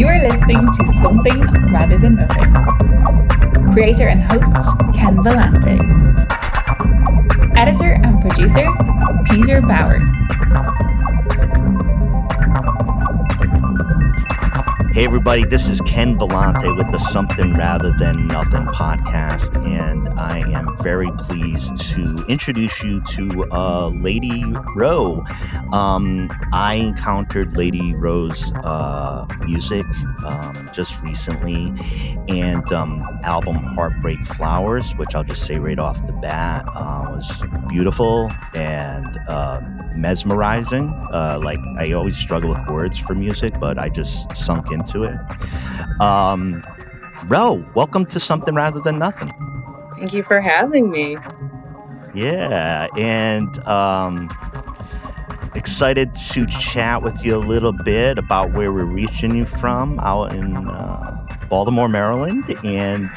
You are listening to Something Rather Than Nothing. Creator and host, Ken Vellante. Editor and producer, Peter Bauer. Hey everybody, this is Ken Vellante with the Something Rather Than Nothing podcast, and I am very pleased to introduce you to Lady Row. I encountered Lady Row's music just recently, and album Heartbreak Flowers, which I'll just say right off the bat, was beautiful and mesmerizing. Like I always struggle with words for music, but I just sunk into it. Ro, welcome to Something Rather Than Nothing. Thank you for having me. Yeah, and excited to chat with you a little bit about where we're reaching you from out in Baltimore, Maryland, and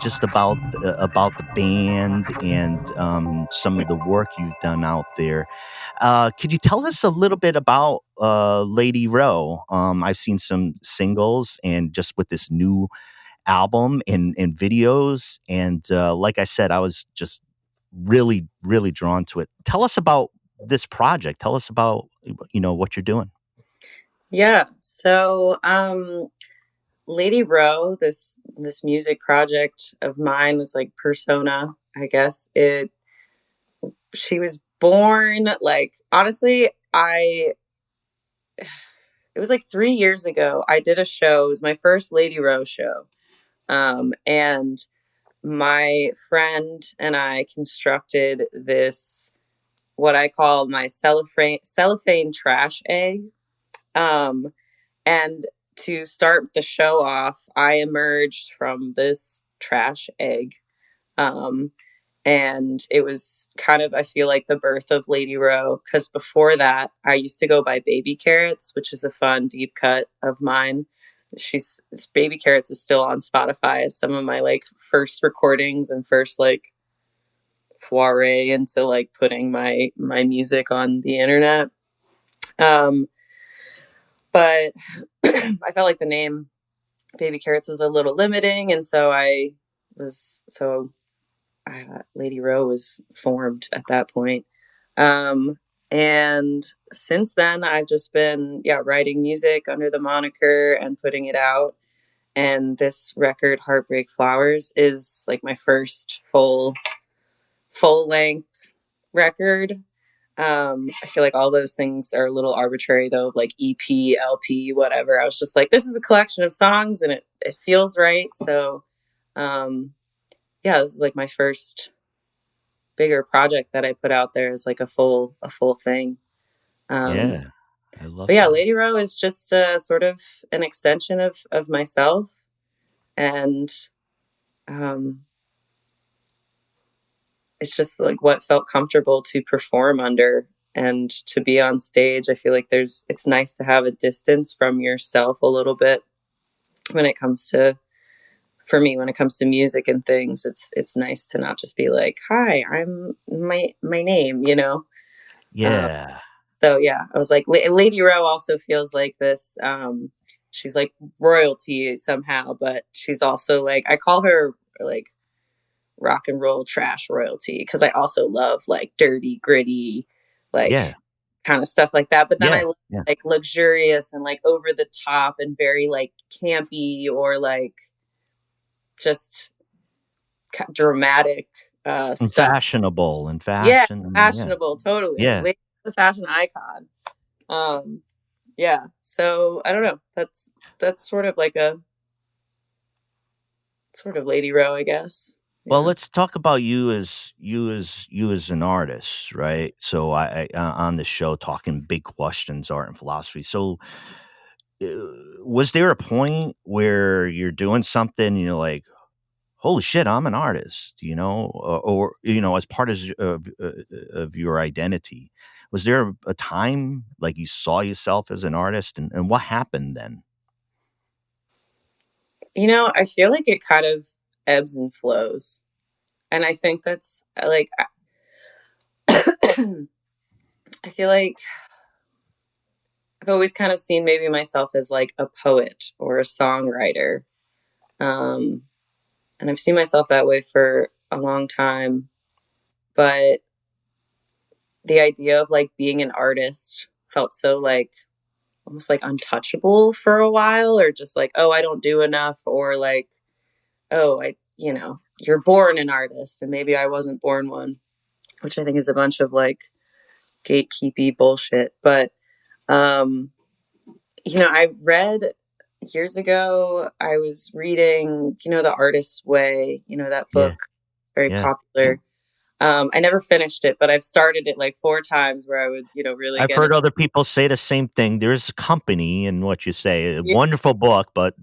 just about the band and some of the work you've done out there. Could you tell us a little bit about Lady Row? I've seen some singles and just with this new album and videos, and like I said, I was just really drawn to it. Tell us about this project. Tell us about what you're doing. Yeah, so Lady Row, this music project of mine, this like persona, I guess. She was born like, honestly, it was like 3 years ago. I did a show. It was my first Lady Row show. And my friend and I constructed this, what I call my cellophane trash egg. And to start the show off, I emerged from this trash egg. And it was kind of, I feel like, the birth of Lady Row, because before that, I used to go by Baby Carrots, which is a fun deep cut of mine. Baby Carrots is still on Spotify as some of my like first recordings and first like foray into like putting my music on the internet. But I felt like the name Baby Carrots was a little limiting, and so Lady Row was formed at that point. And since then, I've just been writing music under the moniker and putting it out. And this record, Heartbreak Flowers, is like my first full length record. I feel like all those things are a little arbitrary though, like EP, LP, whatever. I was just like, this is a collection of songs and it feels right. So, this is like my first bigger project that I put out there is like a full thing. I love but yeah, that. Lady Row is just sort of an extension of myself. And, it's just like what felt comfortable to perform under and to be on stage. I feel like it's nice to have a distance from yourself a little bit when it comes to music and things. It's nice to not just be like, hi, I'm my name, Yeah. So yeah, I was like, Lady Row also feels like this. She's like royalty somehow, but she's also like, I call her like rock and roll trash royalty because I also love like dirty, gritty, like kind of stuff like that. But then I love like luxurious and like over the top and very like campy or like just dramatic and stuff. fashionable and fashion. Fashionable, totally. Yeah. Lady's a fashion icon. So I don't know. That's sort of like a sort of Lady Row, I guess. Well, let's talk about you as an artist, right? So I on the show talking big questions, art and philosophy. So was there a point where you're doing something and you're like, holy shit, I'm an artist, or as part of your identity? Was there a time like you saw yourself as an artist, and what happened then? I feel like it kind of ebbs and flows. And I think that's like, I feel like always kind of seen maybe myself as like a poet or a songwriter. Um, and I've seen myself that way for a long time. But the idea of like being an artist felt so like almost like untouchable for a while, or just like, oh, I don't do enough, or like, oh, you're born an artist and maybe I wasn't born one, which I think is a bunch of like gatekeepy bullshit. But, um, I read years ago, I was reading, The Artist's Way, that book, Yeah. very Yeah. popular. I never finished it, but I've started it like 4 times where I would, really I've get heard into other people say the same thing. There's a company in what you say. A it. wonderful book, but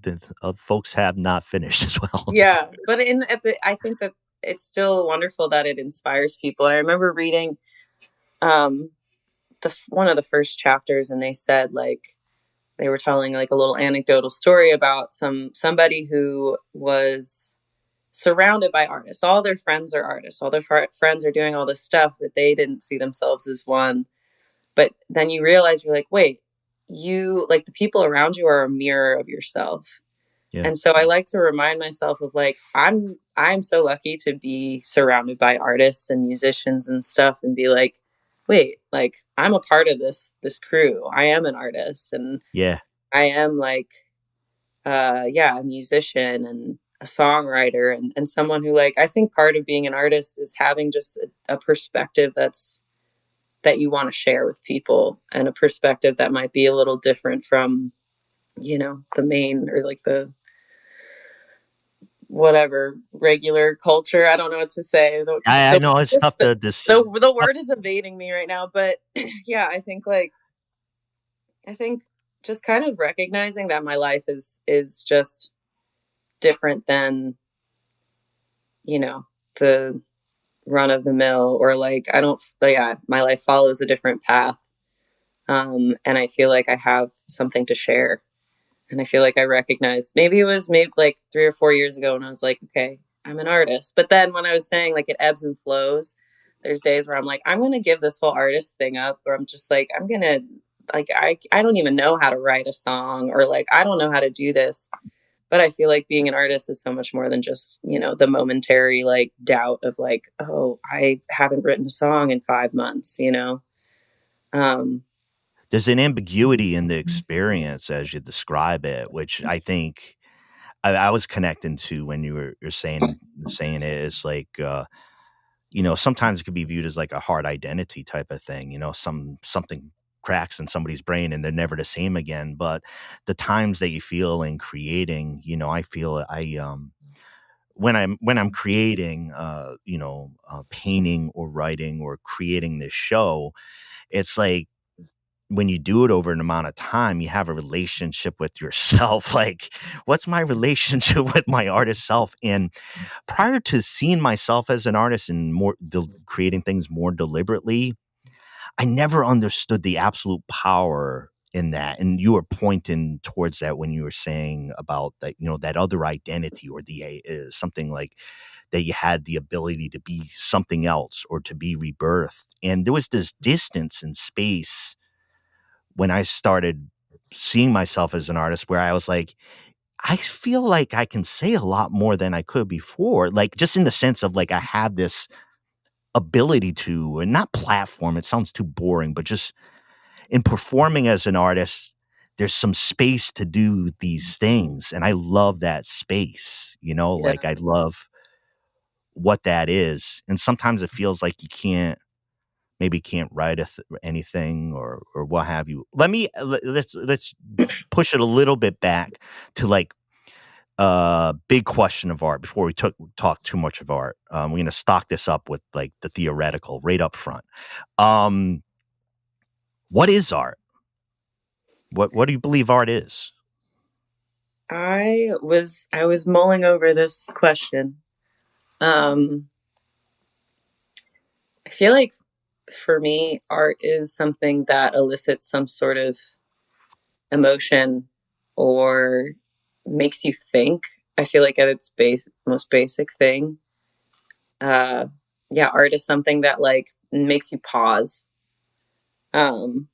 folks have not finished as well. Yeah, but I think that it's still wonderful that it inspires people. And I remember reading um, one of the first chapters, and they said like they were telling like a little anecdotal story about somebody who was surrounded by artists. All their friends are artists. All their friends are doing all this stuff, but they didn't see themselves as one. But then you realize you're like, wait, you like the people around you are a mirror of yourself. Yeah. And so I like to remind myself of like I'm so lucky to be surrounded by artists and musicians and stuff, and be like, wait, like I'm a part of this crew. I am an artist, and Yeah. I am like a musician and a songwriter, and someone who like I think part of being an artist is having just a perspective that you want to share with people, and a perspective that might be a little different from the main, or like the whatever regular culture. I don't know what to say. I know it's tough to The word is evading me right now, but yeah, I think just kind of recognizing that my life is just different than the run of the mill, or like I don't yeah, my life follows a different path, and I feel like I have something to share. And I feel like I recognized, maybe it was maybe like 3 or 4 years ago when I was like, okay, I'm an artist. But then when I was saying like it ebbs and flows, there's days where I'm like, I'm going to give this whole artist thing up, or I'm just like, I'm going to like, I don't even know how to write a song, or like, I don't know how to do this. But I feel like being an artist is so much more than just, the momentary like doubt of like, oh, I haven't written a song in 5 months. Um, there's an ambiguity in the experience as you describe it, which I think I was connecting to when you're saying it. It's like sometimes it could be viewed as like a hard identity type of thing. Something cracks in somebody's brain and they're never the same again. But the times that you feel in creating, I feel when I'm creating, painting or writing or creating this show, it's like when you do it over an amount of time, you have a relationship with yourself. Like, what's my relationship with my artist self? And prior to seeing myself as an artist and creating things more deliberately, I never understood the absolute power in that. And you were pointing towards that when you were saying about that, that other identity, or the something like that you had the ability to be something else or to be rebirthed. And there was this distance in space when I started seeing myself as an artist, where I was like, I feel like I can say a lot more than I could before. Like, just in the sense of like, I have this ability to, and not platform, it sounds too boring, but just in performing as an artist, there's some space to do these things. And I love that space, yeah, like I love what that is. And sometimes it feels like you can't write anything or what have you. Let's push it a little bit back to like big question of art before we talk too much of art. We're going to stock this up with like the theoretical right up front. What is art? What do you believe art is? I was mulling over this question. Um, I feel like for me, art is something that elicits some sort of emotion, or makes you think. I feel like at its most basic thing, uh, yeah, art is something that like makes you pause. Um,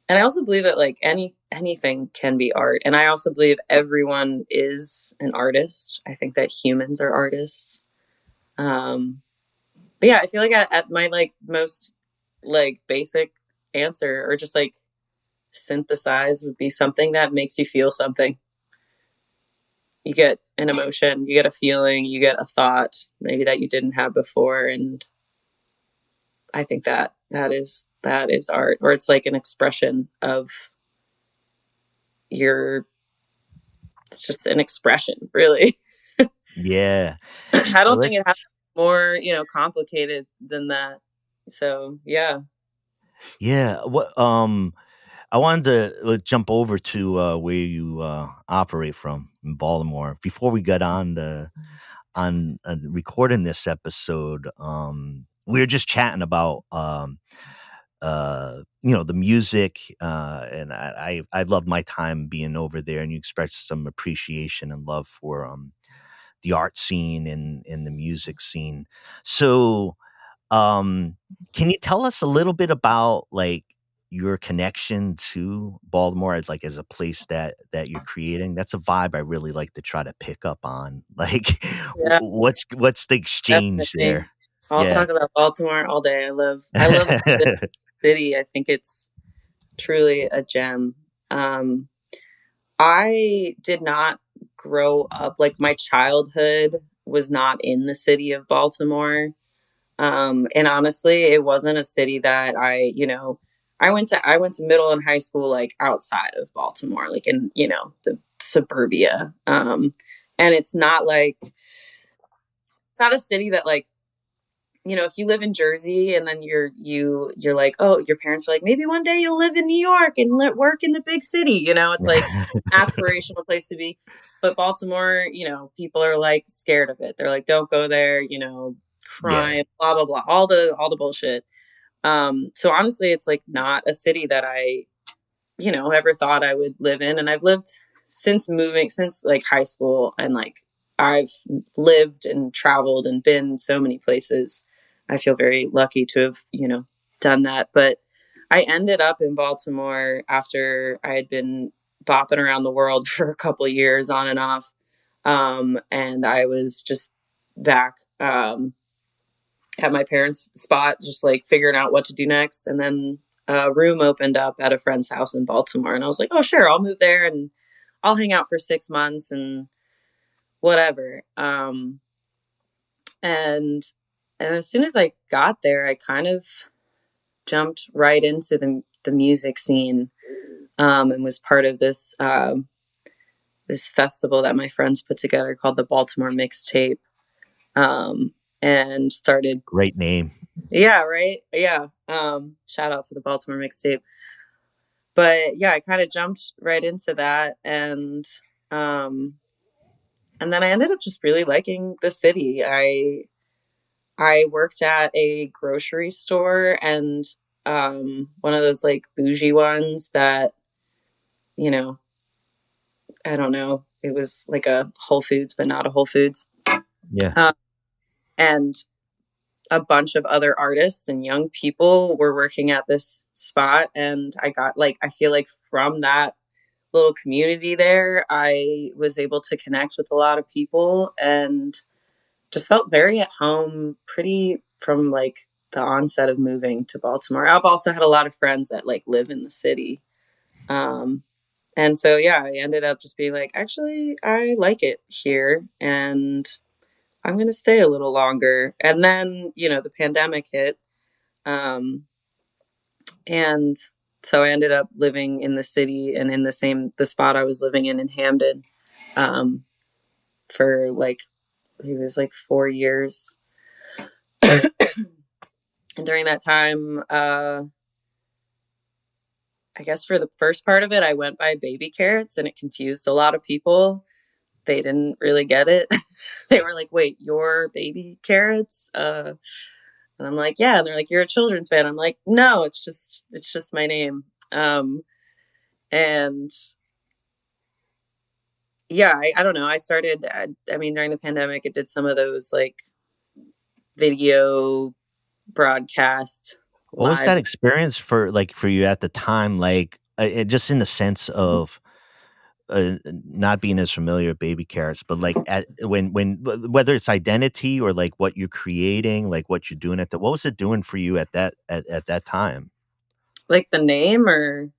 And I also believe that like anything can be art. And I also believe everyone is an artist. I think that humans are artists. But yeah, I feel like at my like most like basic answer, or just like synthesize, would be something that makes you feel something. You get an emotion, you get a feeling, you get a thought maybe that you didn't have before. And I think that that is art, or it's like an expression of your, it's just an expression, really. Yeah. I Well, don't think it has more, complicated than that. So yeah. yeah. What I wanted to jump over to where you operate from in Baltimore. Before we got on recording this episode, we were just chatting about the music, and I loved my time being over there, and you expressed some appreciation and love for the art scene and the music scene. So, um, can you tell us a little bit about like your connection to Baltimore as a place that you're creating? That's a vibe I really like to try to pick up on. Like, Yeah, what's the exchange definitely. there? I'll Yeah. talk about Baltimore all day. I love the city. I think it's truly a gem. Um, I did not grow up, like my childhood was not in the city of Baltimore. And honestly, it wasn't a city that I went to middle and high school like outside of Baltimore, like in, the suburbia. And it's not a city that like, if you live in Jersey and then you're like, oh, your parents are like, maybe one day you'll live in New York and work in the big city. It's like aspirational place to be. But Baltimore, people are like scared of it. They're like, don't go there. Yeah. Crime, blah blah blah, all the bullshit. So honestly, it's like not a city that I ever thought I would live in. And I've lived since like high school, and like I've lived and traveled and been so many places. I feel very lucky to have, done that. But I ended up in Baltimore after I had been bopping around the world for a couple of years on and off. And I was just back at my parents' spot, just like figuring out what to do next. And then a room opened up at a friend's house in Baltimore. And I was like, oh, sure, I'll move there and I'll hang out for 6 months and whatever. And as soon as I got there, I kind of jumped right into the music scene, and was part of this festival that my friends put together called the Baltimore Mixtape, and started. Great name. Yeah, right. Yeah. Shout out to the Baltimore Mixtape. But yeah, I kind of jumped right into that, um and then I ended up just really liking the city. I worked at a grocery store, and one of those like bougie ones that, you know, I don't know, it was like a Whole Foods but not a Whole Foods. Yeah. Um, and a bunch of other artists and young people were working at this spot, and I got like, I feel like from that little community there, I was able to connect with a lot of people and just felt very at home pretty from like the onset of moving to Baltimore. I've also had a lot of friends that like live in the city. Um, and so, yeah, I ended up just being like, actually, I like it here and I'm going to stay a little longer. And then, the pandemic hit. Um, and so I ended up living in the city and in the spot I was living in Hamden, um, for like, it was like 4 years. And during that time, I guess for the first part of it, I went by baby carrots and it confused a lot of people. They didn't really get it. They were like, wait, you're baby carrots? And I'm like, yeah. And they're like, you're a children's fan. I'm like, no, it's just my name. And yeah, I don't know. I mean, during the pandemic, it did some of those like video broadcast What was live. that experience for you at the time? Like, just in the sense of not being as familiar with baby carrots, but like whether it's identity or like what you're creating, like what you're doing what was it doing for you at that time? Like the name or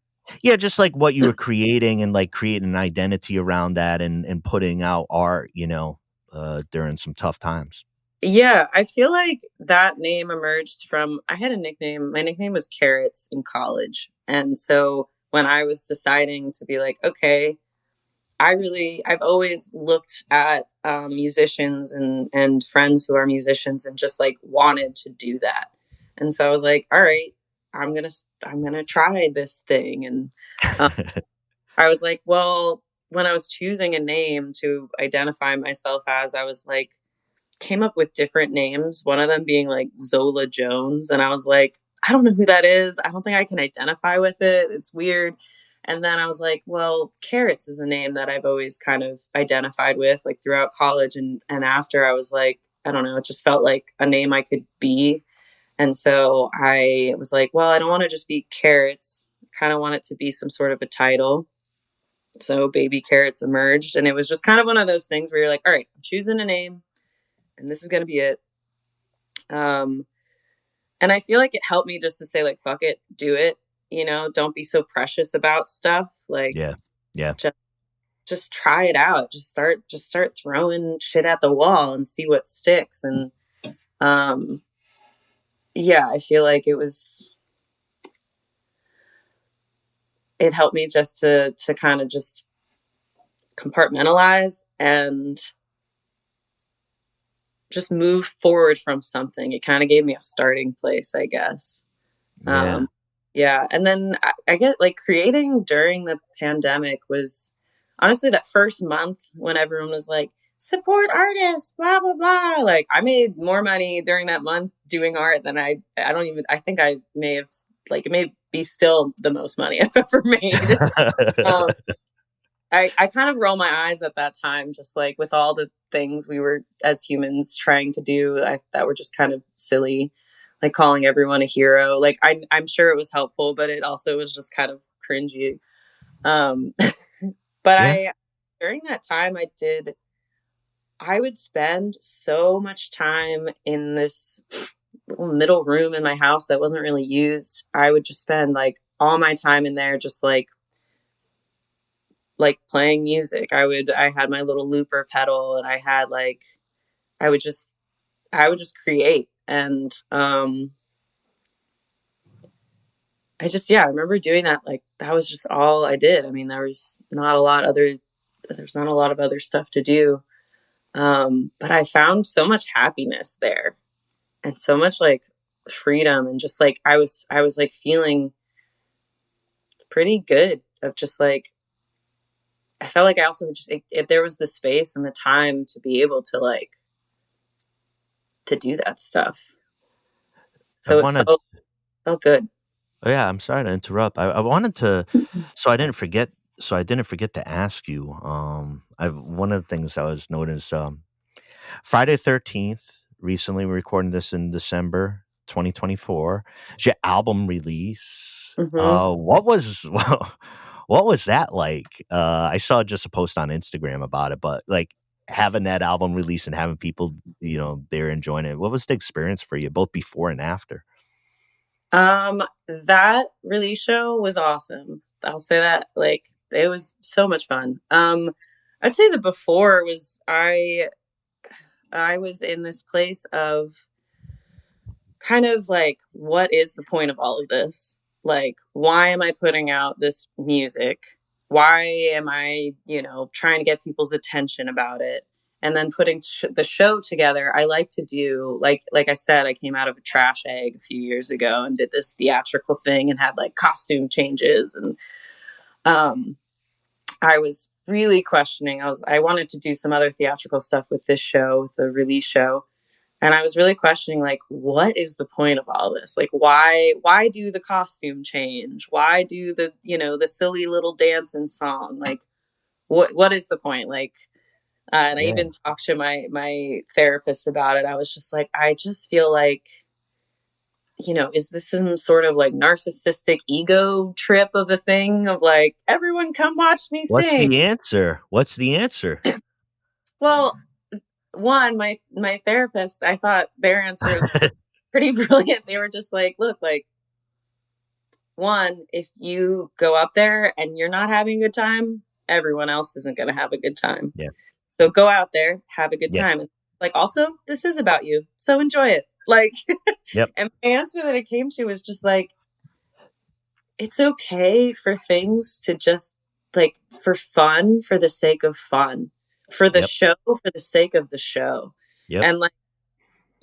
Yeah, just like what you were creating and like creating an identity around that and putting out art, during some tough times. yeah, I feel like that name emerged from I had a nickname. My nickname was Carrots in college. And so when I was deciding to be like, okay, I've always looked at musicians and friends who are musicians and just like wanted to do that. And so I was like, all right, I'm gonna try this thing. And um, I was like, well, when I was choosing a name to identify myself as, I was like, came up with different names. One of them being like Zola Jones, and I was like, I don't know who that is. I don't think I can identify with it. It's weird. And then I was like, well, Carrots is a name that I've always kind of identified with, like throughout college and after. I was like, I don't know, it just felt like a name I could be. And so I was like, well, I don't want to just be Carrots. I kind of want it to be some sort of a title. So Baby Carrots emerged, and it was just kind of one of those things where you're like, all right, I'm choosing a name, and this is going to be it. Um, and I feel like it helped me just to say, like, fuck it, do it. Don't be so precious about stuff. Like, Yeah. Yeah. just try it out. Just start throwing shit at the wall and see what sticks. And um, yeah, I feel like it helped me just to kind of just compartmentalize and just move forward from something. It kind of gave me a starting place, I guess. Yeah. Yeah. And then I get like creating during the pandemic was honestly that first month when everyone was like, support artists, blah, blah, blah. Like I made more money during that month doing art than I don't even, I think I may have, like, it may be still the most money I've ever made. um, I kind of roll my eyes at that time, just like with all the things we were as humans trying to do that were just kind of silly, like calling everyone a hero. Like I'm sure it was helpful, but it also was just kind of cringy. Um, but Yeah. during that time, I would spend so much time in this little middle room in my house that wasn't really used. I would just spend like all my time in there, just like playing music. I had my little looper pedal and I had like I would just I would just create. And I just yeah, I remember doing that. Like that was just all I did. I mean, there's not a lot of other stuff to do. But I found so much happiness there and so much like freedom and just like I was like feeling pretty good of just like I felt like I also just if there was the space and the time to be able to like to do that stuff. I So it wanted felt good. Oh yeah, I'm sorry to interrupt. I wanted to, so I didn't forget to ask you. I one of the things I was noticed. Friday 13th. Recently, we're recording this in December 2024. It's your album release. Hmm. What was what was that like? I saw just a post on Instagram about it, but like having that album release and having people, there enjoying it. What was the experience for you, both before and after? That release show was awesome. I'll say that. Like, it was so much fun. I'd say the before was I was in this place of kind of like, what is the point of all of this? Like, why am I putting out this music? Why am I, trying to get people's attention about it? And then putting the show together, I like to do like I said, I came out of a trash egg a few years ago and did this theatrical thing and had like costume changes and um, I was really questioning. I wanted to do some other theatrical stuff with this show, with the release show, and I was really questioning like what is the point of all this? Like why do the costume change? Why do the silly little dance and song? Like what is the point? Like and I Yeah, even talked to my therapist about it. I was just like I just feel like is this some sort of like narcissistic ego trip of a thing of like, everyone come watch me What's sing? the answer? What's the answer? Well, one, my therapist, I thought their answer was pretty brilliant. They were just like, look, like, one, if you go up there and you're not having a good time, everyone else isn't going to have a good time. Yeah. So go out there, have a good Yeah. time. And like, also, this is about you. So enjoy it. Like, Yep. and my answer that it came to was just like, it's okay for things to just like for fun, for the sake of fun, for the Yep. show, for the sake of the show. Yep. And like,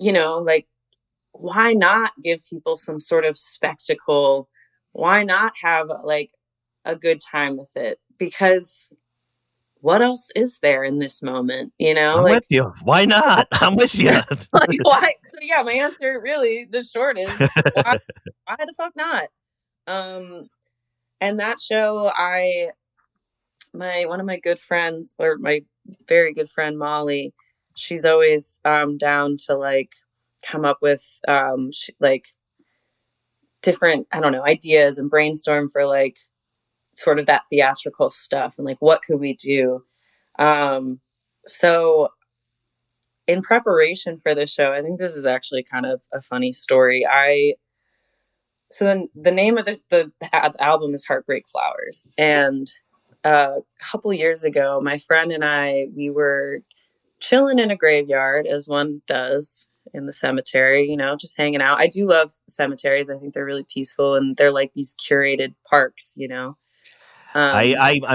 like, why not give people some sort of spectacle? Why not have like a good time with it? Because what else is there in this moment? I'm Like, with you. Why not? I'm with you. like why? So yeah, my answer really, the short is why the fuck not? And that show, one of my good friends, or my very good friend Molly, she's always down to like come up with like different, I don't know, ideas and brainstorm for like sort of that theatrical stuff and like what could we do. So in preparation for this show, I think this is actually kind of a funny story. So then the name of the album is Heartbreak Flowers. And a couple years ago, my friend and we were chilling in a graveyard, as one does in the cemetery, just hanging out. I do love cemeteries. I think they're really peaceful and they're like these curated parks. I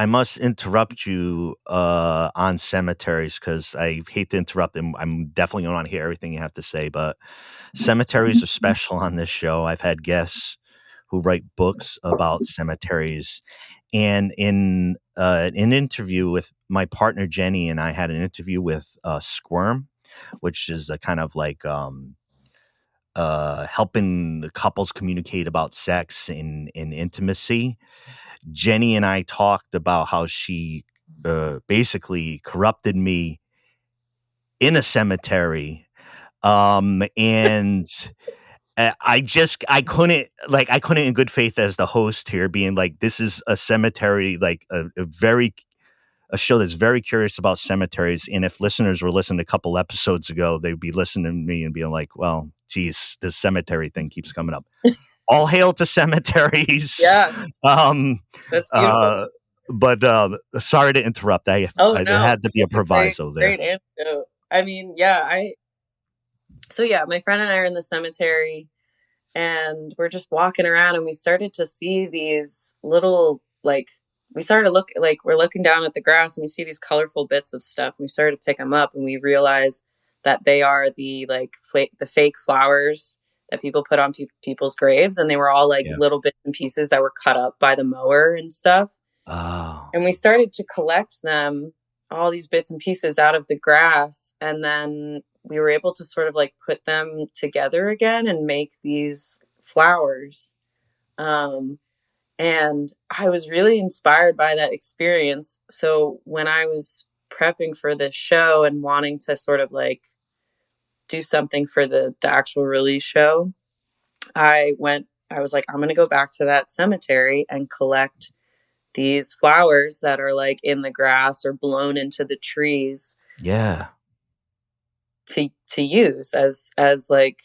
must interrupt you on cemeteries because I hate to interrupt them. I'm definitely going to want to hear everything you have to say, but cemeteries are special on this show. I've had guests who write books about cemeteries, and in an interview with my partner Jenny, and I had an interview with Squirm, which is a kind of like helping couples communicate about sex and intimacy. Jenny and I talked about how she basically corrupted me in a cemetery. And I couldn't in good faith as the host here being like, this is a cemetery, like a show that's very curious about cemeteries. And if listeners were listening a couple episodes ago, they'd be listening to me and being like, well, geez, this cemetery thing keeps coming up. All hail to cemeteries. Yeah. That's beautiful. But sorry to interrupt. No, there had to be a proviso there. Great anecdote. I mean, yeah, so yeah, my friend and I are in the cemetery and we're just walking around and we started to see these little, like, we're looking down at the grass and we see these colorful bits of stuff and we started to pick them up and we realized that they are the the fake flowers that people put on people's graves, and they were all like little bits and pieces that were cut up by the mower and stuff. Oh. And we started to collect them, all these bits and pieces out of the grass, and then we were able to sort of like put them together again and make these flowers. And I was really inspired by that experience. So when I was prepping for this show and wanting to sort of like do something for the actual release show, I was like, I'm going to go back to that cemetery and collect these flowers that are like in the grass or blown into the trees. Yeah. To use as like,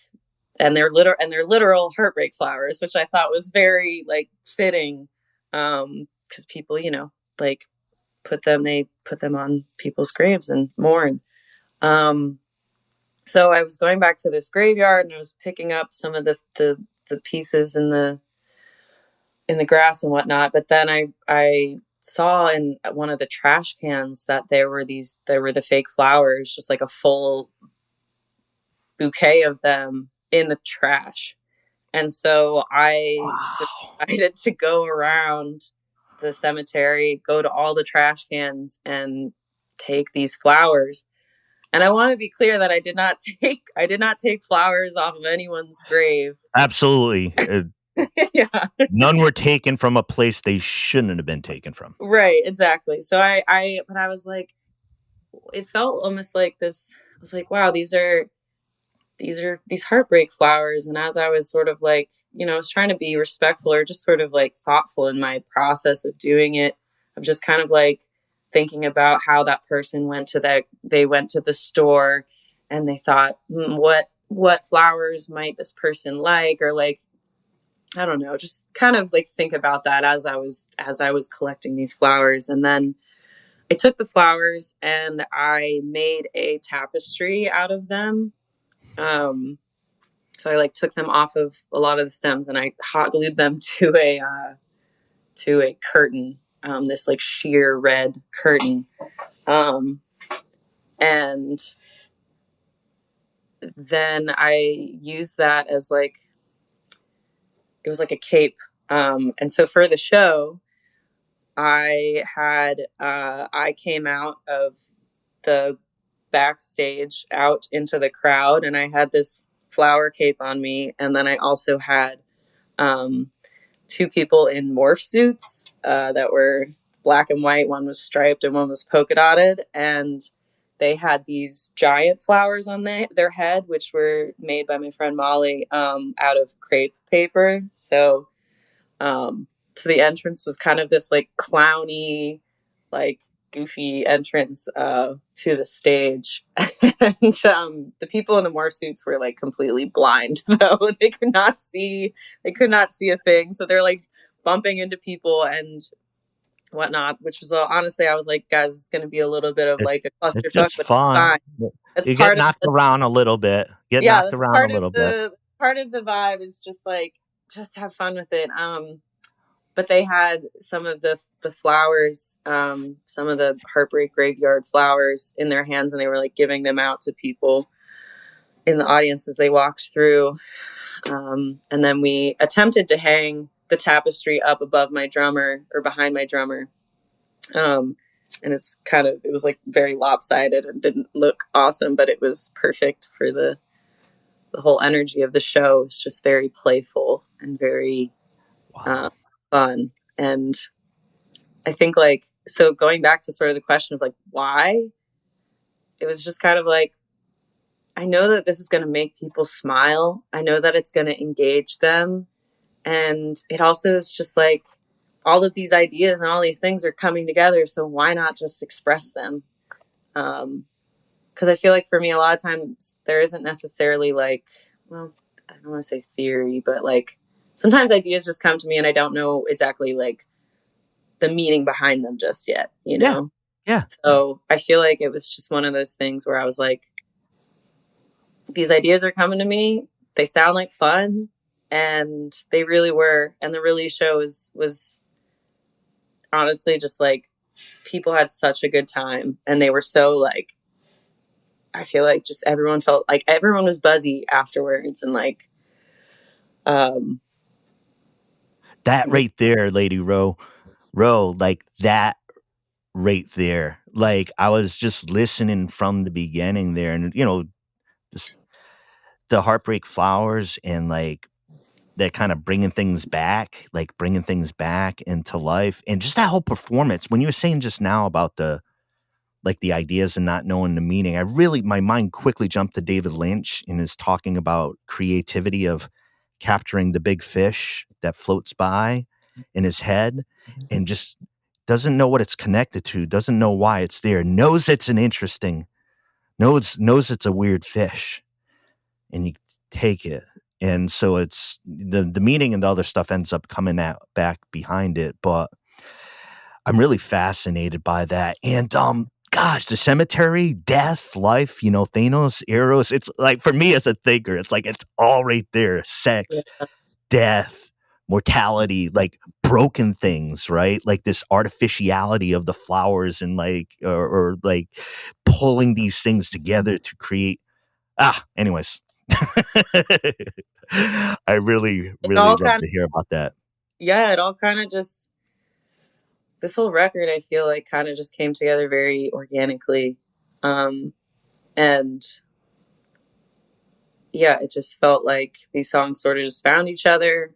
and they're literal heartbreak flowers, which I thought was very like fitting. Cause people, like they put them on people's graves and mourn. So I was going back to this graveyard and I was picking up some of the pieces in the grass and whatnot. But then I saw in one of the trash cans that there were the fake flowers, just like a full bouquet of them in the trash. And so I decided to go around the cemetery, go to all the trash cans and take these flowers. And I want to be clear that I did not take flowers off of anyone's grave. Absolutely. Yeah. None were taken from a place they shouldn't have been taken from. Right, exactly. So but I was like, it felt almost like this. I was like, wow, these are these heartbreak flowers. And as I was sort of like, I was trying to be respectful or just sort of like thoughtful in my process of doing it, of just kind of like thinking about how that person they went to the store and they thought, what flowers might this person like? Or like, I don't know, just kind of like think about that as I was collecting these flowers. And then I took the flowers and I made a tapestry out of them. So I like took them off of a lot of the stems and I hot glued them to a curtain, this like sheer red curtain. And then I used that as like, it was like a cape. And so for the show, I came out of the backstage out into the crowd and I had this flower cape on me. And then I also had two people in morph suits that were black and white. One was striped and one was polka dotted. And they had these giant flowers on their head, which were made by my friend Molly out of crepe paper. So the entrance was kind of this like clowny, like goofy entrance to the stage. And the people in the morph suits were like completely blind though. They could not see a thing. So they're like bumping into people and whatnot, which was honestly, I was like, guys, it's going to be a little bit of It, like a it's clusterfuck, just but it's fun. fine. That's You get part of knocked around a little bit. Get yeah, knocked that's around a little bit. part of the vibe is just like, just have fun with it. But they had some of the flowers, some of the heartbreak graveyard flowers in their hands, and they were like giving them out to people in the audience as they walked through. And then we attempted to hang the tapestry up above my drummer or behind my drummer. And it was like very lopsided and didn't look awesome, but it was perfect for the whole energy of the show. It's just very playful and very fun. And I think like, so going back to sort of the question of like, why, it was just kind of like, I know that this is going to make people smile. I know that it's going to engage them. And it also is just like all of these ideas and all these things are coming together. So why not just express them? Because I feel like for me, a lot of times there isn't necessarily like, well, I don't want to say theory, but like sometimes ideas just come to me and I don't know exactly like the meaning behind them just yet, you know? Yeah. So I feel like it was just one of those things where I was like, these ideas are coming to me. They sound like fun. And they really were. And the release show was honestly just like, people had such a good time. And they were so like, I feel like just everyone felt like everyone was buzzy afterwards. And like, that right there, Lady Row, like that right there. Like I was just listening from the beginning there, and this, the heartbreak flowers and like that kind of bringing things back into life, and just that whole performance. When you were saying just now about the ideas and not knowing the meaning, my mind quickly jumped to David Lynch and is talking about creativity of capturing the big fish that floats by in his head and just doesn't know what it's connected to, doesn't know why it's there, knows it's knows it's a weird fish, and you take it. And so it's the meaning and the other stuff ends up coming back behind it. But I'm really fascinated by that. And gosh, the cemetery, death, life, Thanos, eros. It's like, for me as a thinker, it's like it's all right there. Sex, death, mortality, like broken things, right? Like this artificiality of the flowers and like or like pulling these things together to create. Anyways. I really love to hear about that. Yeah, it all kind of just, this whole record, I feel like kind of just came together very organically. And yeah, it just felt like these songs sort of just found each other.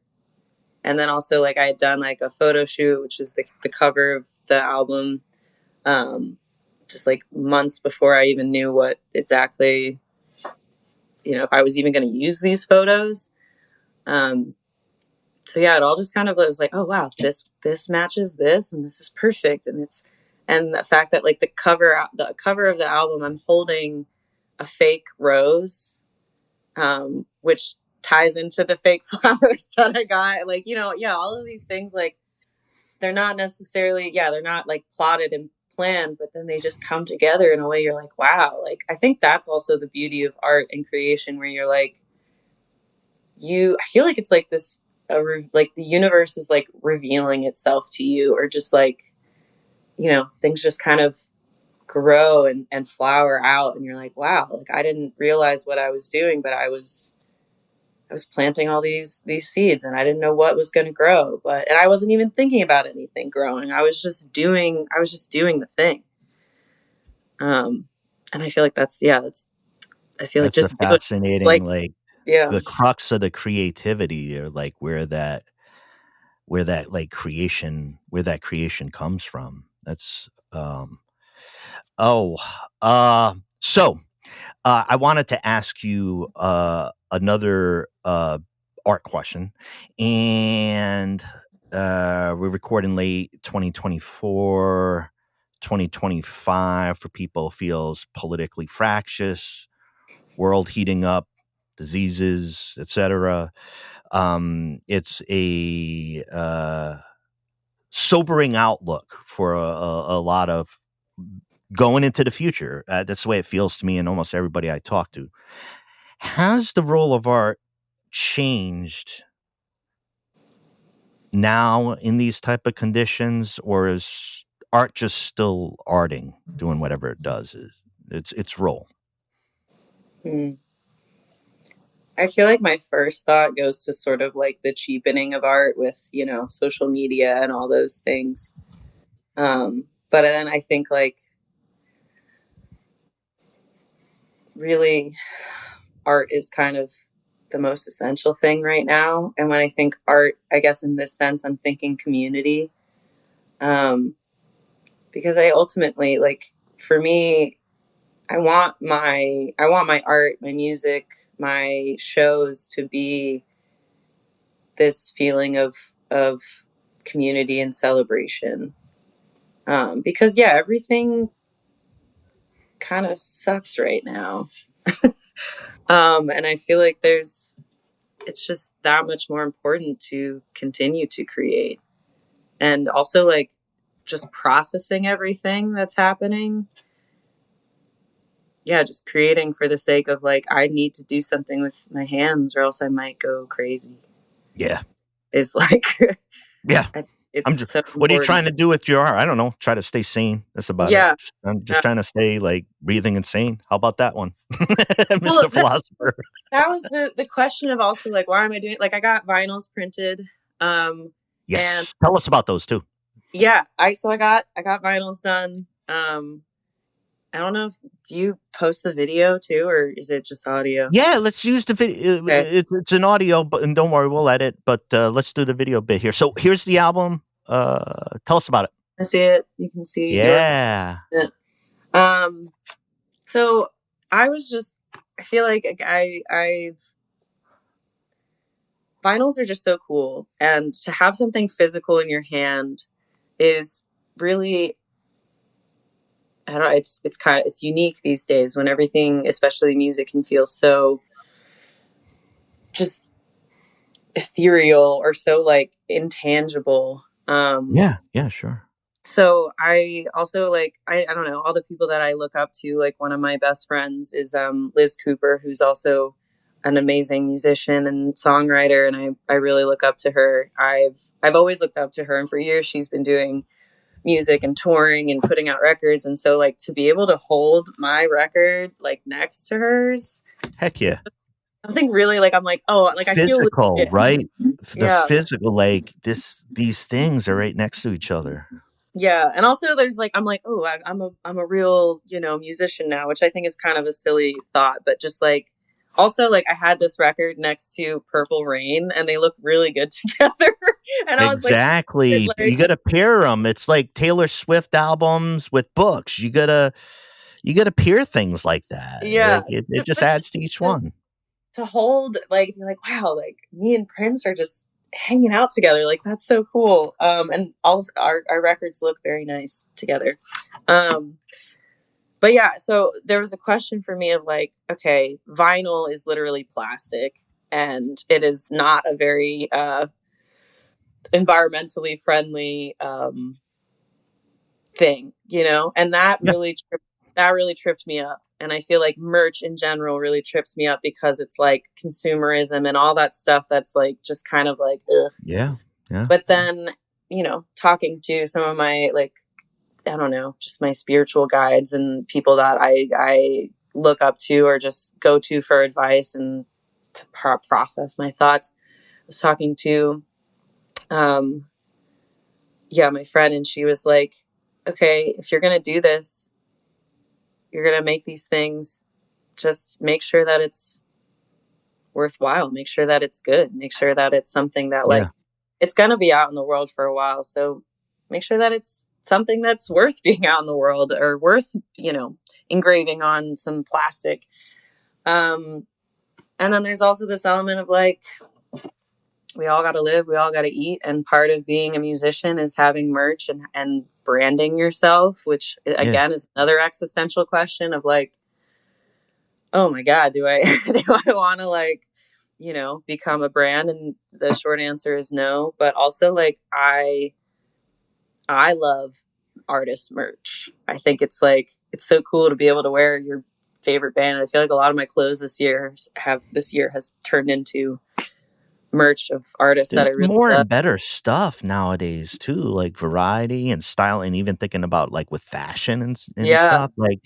And then also like I had done like a photo shoot, which is the cover of the album, just like months before I even knew what exactly if I was even going to use these photos. So yeah, it all just kind of was like, oh wow, this matches this, and this is perfect. And the fact that like the cover of the album, I'm holding a fake rose, which ties into the fake flowers that I got. Like, yeah, all of these things, like, they're not necessarily, they're not like plotted and planned, but then they just come together in a way you're like, wow. Like, I think that's also the beauty of art and creation, where you're like, I feel like it's like this, like the universe is like revealing itself to you, or just like, things just kind of grow and flower out, and you're like, wow, like I didn't realize what I was doing, but I was planting all these seeds, and I didn't know what was going to grow, and I wasn't even thinking about anything growing. I was just doing the thing. And I feel like that's just fascinating, like, yeah, the crux of the creativity, or like where that creation comes from. That's so I wanted to ask you another art question, and we're recording late 2024. 2025 for people feels politically fractious, world heating up, diseases, etc. It's a sobering outlook for a lot of going into the future. That's the way it feels to me and almost everybody I talk to. Has the role of art changed now in these type of conditions, or is art just still arting, doing whatever it does? Is its role? I feel like my first thought goes to sort of like the cheapening of art with, social media and all those things. But then I think like really art is kind of the most essential thing right now. And when I think art, I guess in this sense, I'm thinking community. Because I ultimately, like, for me, I want my art, my music, my shows to be this feeling of community and celebration. Because everything kind of sucks right now. And I feel like it's just that much more important to continue to create, and also like just processing everything that's happening. Yeah, just creating for the sake of like, I need to do something with my hands or else I might go crazy. Yeah. Is like, yeah. It's so important. What are you trying to do with your art? I don't know. Try to stay sane. That's about it. I'm just trying to stay like breathing and sane. How about that one, Mr. Philosopher? That was the question of also like, why am I doing? Like, I got vinyls printed. Yes. And tell us about those too. Yeah, I got vinyls done. I don't know do you post the video too, or is it just audio? Yeah, let's use the video. Okay. It's an audio, and don't worry, we'll edit. But let's do the video bit here. So here's the album. Tell us about it. I see it. You can see. Yeah. So I feel like vinyls are just so cool, and to have something physical in your hand is really, I don't know, it's unique these days when everything, especially music, can feel so just ethereal or so like intangible. Yeah, sure. So I also like, I don't know, all the people that I look up to, like one of my best friends is Liz Cooper, who's also an amazing musician and songwriter, and I really look up to her. I've always looked up to her, and for years she's been doing music and touring and putting out records, and so like to be able to hold my record like next to hers, heck yeah, something really like, I'm like, oh, like physical, I feel right? The physical, like these things are right next to each other. Yeah, and also there's like, I'm like, oh, I'm a real, musician now, which I think is kind of a silly thought, but just like, also like I had this record next to Purple Rain, and they look really good together. And I was exactly, like, you gotta pair them. It's like Taylor Swift albums with books. You gotta pair things like that. Yeah, like it just adds to each one. to hold, like, be like, wow, like me and Prince are just hanging out together. Like, that's so cool. And all our records look very nice together. But yeah, so there was a question for me of like, okay, vinyl is literally plastic and it is not a very environmentally friendly thing, you know? And Yeah. that really tripped me up. And I feel like merch in general really trips me up because it's like consumerism and all that stuff that's like just kind of like ugh. Yeah. Yeah. But then, you know, talking to some of my like, I don't know, just my spiritual guides and people that I look up to or just go to for advice and to process my thoughts. I was talking to um my friend, and she was like, okay, if you're going to do this, you're going to make these things, just make sure that it's worthwhile, make sure that it's good, make sure that it's something that like Yeah. it's going to be out in the world for a while. So make sure that it's something that's worth being out in the world or worth, you know, engraving on some plastic. Um, and then there's also this element of like, we all got to live, we all got to eat. And part of being a musician is having merch and branding yourself, which Yeah. again is another existential question of like, oh my God, do I, do I want to like, you know, become a brand? And the short answer is no. But also like, I love artist merch. I think it's like, it's so cool to be able to wear your favorite band. I feel like a lot of my clothes this year has turned into merch of artists that There's I really more love. and better stuff nowadays too, like variety and style, and even thinking about like with fashion and Yeah. stuff. Like,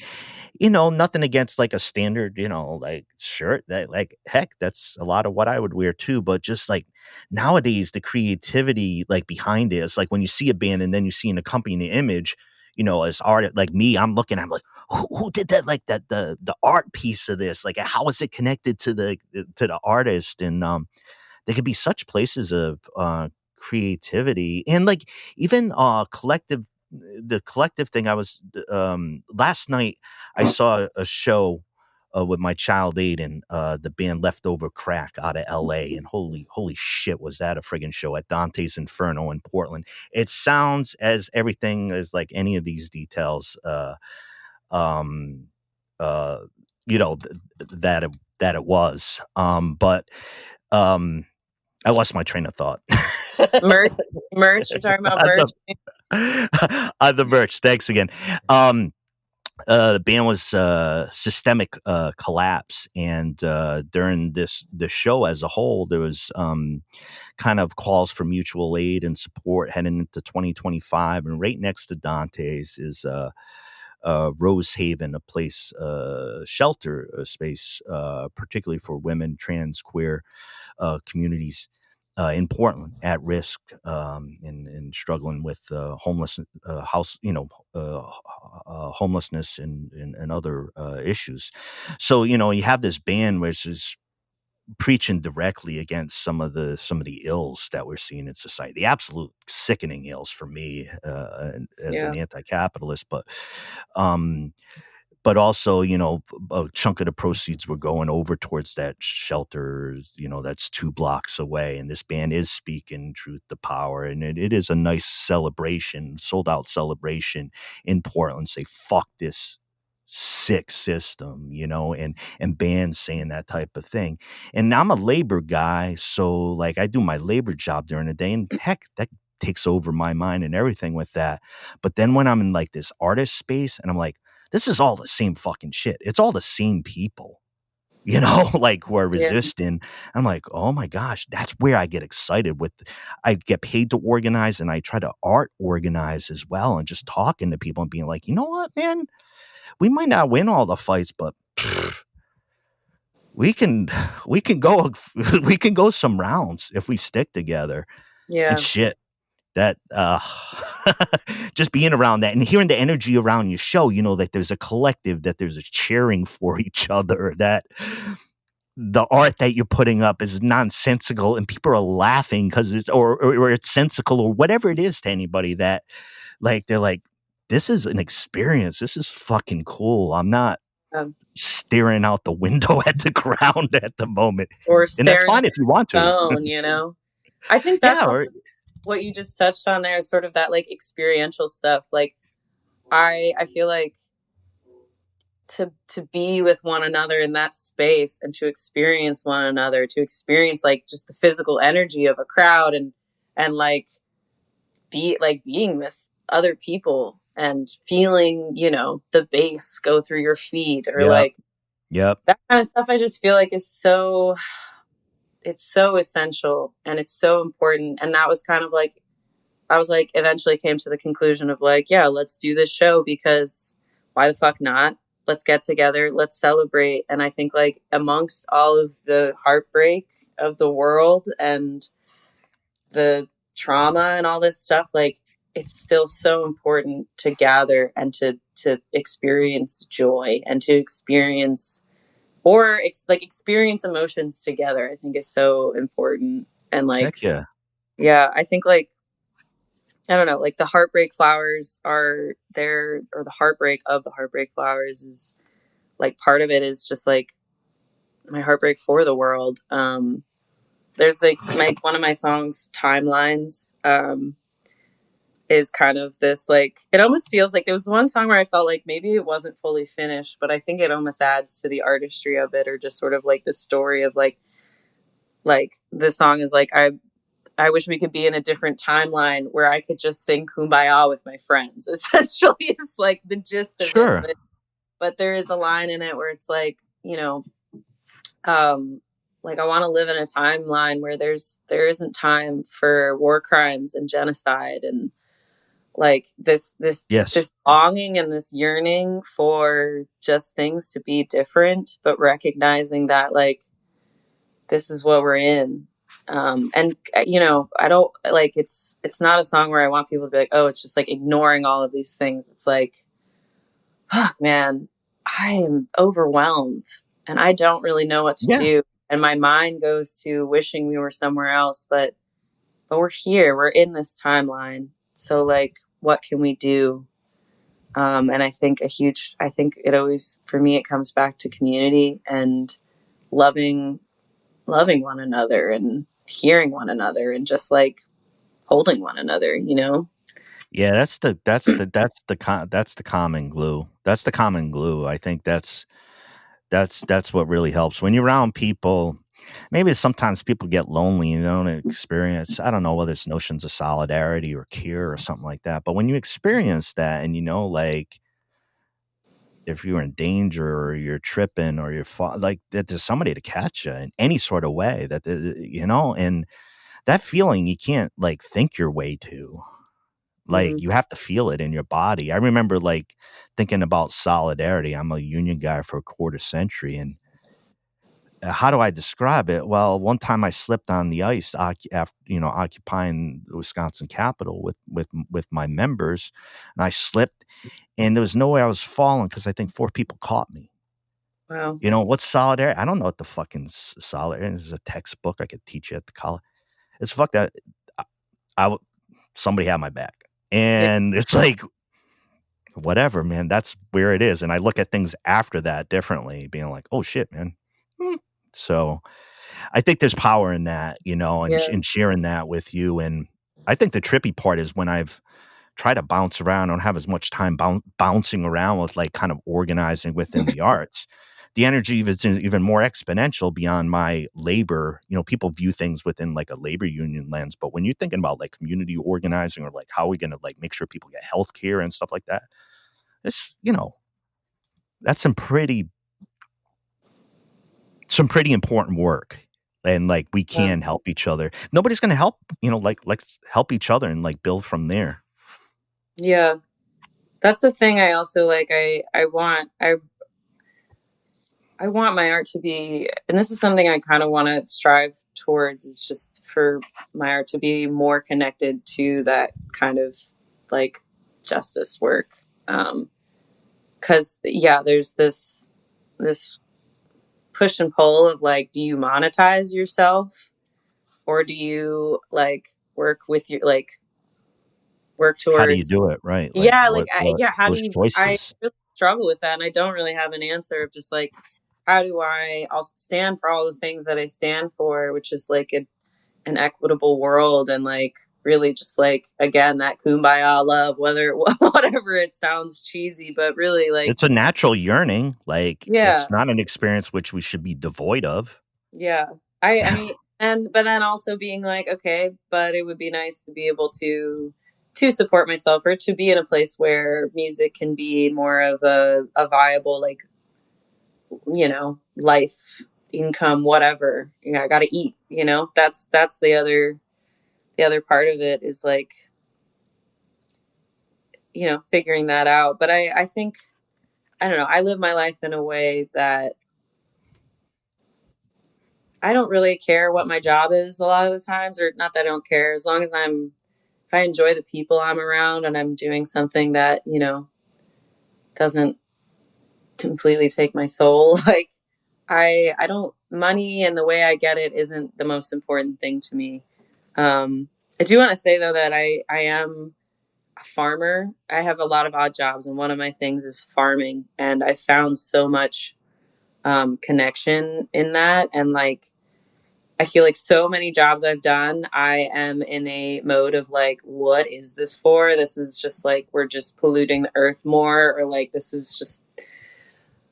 you know, nothing against like a standard, you know, like shirt that like heck, that's a lot of what I would wear too. But just like nowadays, the creativity like behind it is like when you see a band and then you see an accompanying image, you know, as art like me, I'm looking, I'm like, who did that? Like that the art piece of this, like how is it connected to the artist? And they could be such places of creativity and like even the collective thing. I was last night I saw a show with my child Aiden, the band Leftover Crack out of LA, and holy shit, was that a friggin' show at Dante's Inferno in Portland. It sounds as everything as like any of these details um uh you know that it was but um I lost my train of thought. Merch, merch. You're talking about On merch. on the merch. Thanks again. Um, the band was Systemic Collapse, and during the show as a whole, there was kind of calls for mutual aid and support heading into 2025. And right next to Dante's is Rose Haven, a place, shelter space, particularly for women, trans, queer communities in Portland at risk and struggling with homeless homelessness and other issues. So you know you have this band which is preaching directly against some of the ills that we're seeing in society, the absolute sickening ills for me as Yeah. an anti-capitalist, um, but also, you know, a chunk of the proceeds were going over towards that shelter, you know, that's 2 blocks away. And this band is speaking truth to power. And it is a nice celebration, sold out celebration in Portland. Say, fuck this sick system, you know, and bands saying that type of thing. And I'm a labor guy, so like I do my labor job during the day, and heck, that takes over my mind and everything with that. But then when I'm in like this artist space and I'm like, this is all the same fucking shit. It's all the same people, you know, like who are Yeah. resisting. I'm like, oh my gosh, that's where I get excited with. I get paid to organize and I try to art organize as well. And just talking to people and being like, you know what, man, we might not win all the fights, but we can, we can go, we can go some rounds if we stick together and Yeah. shit. That just being around that and hearing the energy around your show, you know, that there's a collective, that there's a cheering for each other, that the art that you're putting up is nonsensical and people are laughing because it's or it's sensical or whatever it is to anybody, that like they're like, this is an experience. This is fucking cool. I'm not staring out the window at the ground at the moment. Or And that's staring fine at if you want your to. phone, you know? I think that's Yeah, also or what you just touched on there, is sort of that like experiential stuff. Like I feel like to be with one another in that space and to experience one another, to experience like just the physical energy of a crowd, and like being with other people and feeling, you know, the bass go through your feet, or yep, like yep. that kind of stuff. I just feel like is so, it's so essential and it's so important. And that was kind of like, I was like, eventually came to the conclusion of like, yeah, let's do this show, because why the fuck not? Let's get together, let's celebrate. And I think like amongst all of the heartbreak of the world and the trauma and all this stuff, like it's still so important to gather and to experience joy and to experience, or like experience emotions together. I think is so important. And like, Heck yeah. yeah, I think like, I don't know, like the heartbreak flowers are there, or the heartbreak of the heartbreak flowers is like, part of it is just like my heartbreak for the world. There's like one of my songs, Timelines, is kind of this like, it almost feels like there was one song where I felt like maybe it wasn't fully finished, but I think it almost adds to the artistry of it, or just sort of like the story of like the song is like, I wish we could be in a different timeline where I could just sing Kumbaya with my friends. Essentially, is like the gist of it. Sure. But there is a line in it where it's like, you know, like I want to live in a timeline where there isn't time for war crimes and genocide, and like Yes. this longing and this yearning for just things to be different, but recognizing that like this is what we're in. And you know, I don't like, it's not a song where I want people to be like, oh, it's just like ignoring all of these things. It's like, fuck, man, I am overwhelmed and I don't really know what to Yeah. do. And my mind goes to wishing we were somewhere else, but we're here, we're in this timeline. So like, what can we do? And I think it always, for me, it comes back to community and loving, loving one another and hearing one another and just like holding one another, you know? Yeah, that's the common glue. That's the common glue. I think that's what really helps when you're around people. Maybe sometimes people get lonely and they don't experience, I don't know whether it's notions of solidarity or care or something like that. But when you experience that and you know, like if you're in danger or you're tripping or like that there's somebody to catch you in any sort of way that, you know, and that feeling you can't like think your way to. Like, Mm, you have to feel it in your body. I remember, like, thinking about solidarity. I'm a union guy for a quarter century, and how do I describe it? Well, one time I slipped on the ice after, you know, occupying the Wisconsin Capitol with my members, and I slipped, and there was no way I was falling because I think 4 people caught me. wow. You know, what's solidarity? I don't know what the fucking solidarity is. This is a textbook I could teach you at the college. It's fuck that. I, somebody had my back. Yeah. And it's like, whatever, man, that's where it is. And I look at things after that differently, being like, oh shit, man. So I think there's power in that, you know, and Yeah. sharing that with you. And I think the trippy part is when I've tried to bounce around, I don't have as much time bouncing around with like kind of organizing within the arts. The energy is even more exponential beyond my labor. You know, people view things within like a labor union lens, but when you're thinking about like community organizing or like how are we going to like make sure people get health care and stuff like that, it's, you know, that's some pretty important work. And like we Yeah. can help each other. Nobody's going to help, you know, like let's help each other and like build from there. Yeah. That's the thing. I also like, I want my art to be, and this is something I kind of want to strive towards, is just for my art to be more connected to that kind of like justice work. Cause yeah, there's this push and pull of like, do you monetize yourself, or do you like work with your, like work How do you towards, do it? Right. Like yeah, like what yeah, how do those you, choices. struggle with that, and I don't really have an answer of just like, how do I also stand for all the things that I stand for, which is like an equitable world, and like really just like, again, that kumbaya love, whether whatever, it sounds cheesy, but really like, It's a natural yearning. Like, yeah, it's not an experience which we should be devoid of. yeah. I mean, and but then also being like, okay, but it would be nice to be able to support myself, or to be in a place where music can be more of a viable, like, life, income, whatever. I got to eat, that's the other part of it, is like, figuring that out. But I think, I don't know, I live my life in a way that I don't really care what my job is a lot of the times, or not that I don't care, as long as if I enjoy the people I'm around, and I'm doing something that, doesn't completely take my soul. Like, I don't, money and the way I get it isn't the most important thing to me. I do want to say though that I am a farmer. I have a lot of odd jobs, and one of my things is farming, and I found so much connection in that. And like, I feel like so many jobs I've done, I am in a mode of like, what is this for? This is just like, we're just polluting the earth more, or like, this is just,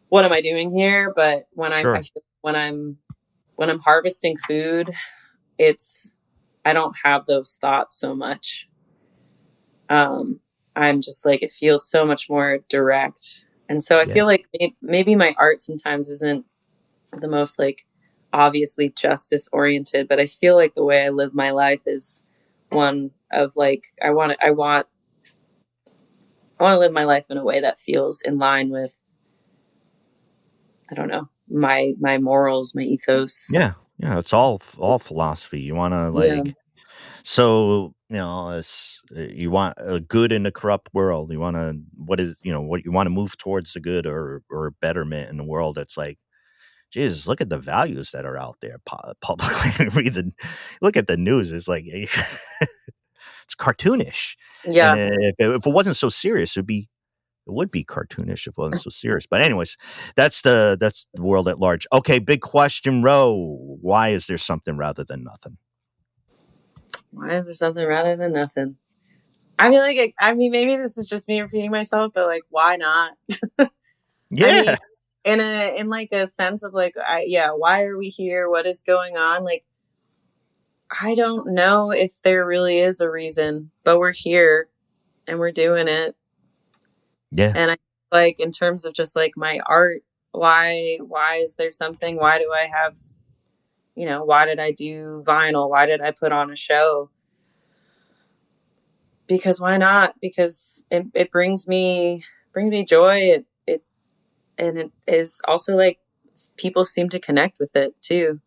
what am I doing here? But I Sure. feel when I'm harvesting food, it's, I don't have those thoughts so much. Um, I'm just like, it feels so much more direct. And so I Yeah. feel like maybe my art sometimes isn't the most like obviously justice oriented, but I feel like the way I live my life is one of like, I want to live my life in a way that feels in line with, I don't know, my morals, my ethos. Yeah. Yeah. It's all philosophy. You want to Yeah. like, so, it's, you want a good in a corrupt world. You want to, what you want to move towards the good or betterment in the world. It's like, Jesus, look at the values that are out there publicly. Look at the news. It's like, it's cartoonish. And Yeah. if it wasn't so serious, it would be cartoonish if it wasn't so serious. But anyways, that's the world at large. Okay, big question, Ro. Why is there something rather than nothing? Why is there something rather than nothing? I mean, like, I mean, maybe this is just me repeating myself, but like, why not? I mean, Yeah. in like a sense of like, yeah, why are we here? What is going on? Like, I don't know if there really is a reason, but we're here and we're doing it. Yeah. And I, like, in terms of just like my art, why is there something? Why do I have, why did I do vinyl? Why did I put on a show? Because why not? Because it brings me joy. It and it is also like, people seem to connect with it too.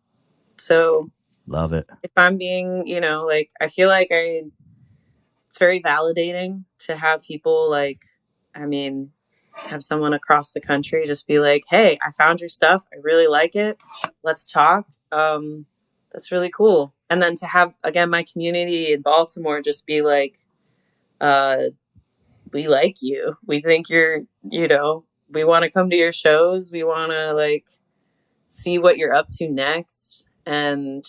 So Love it. if I'm being, like, I feel like it's very validating to have people like, I mean, have someone across the country just be like, "Hey, I found your stuff. I really like it. Let's talk." That's really cool. And then to have, again, my community in Baltimore just be like, uh, "We like you. We think you're, we want to come to your shows. We want to like see what you're up to next." And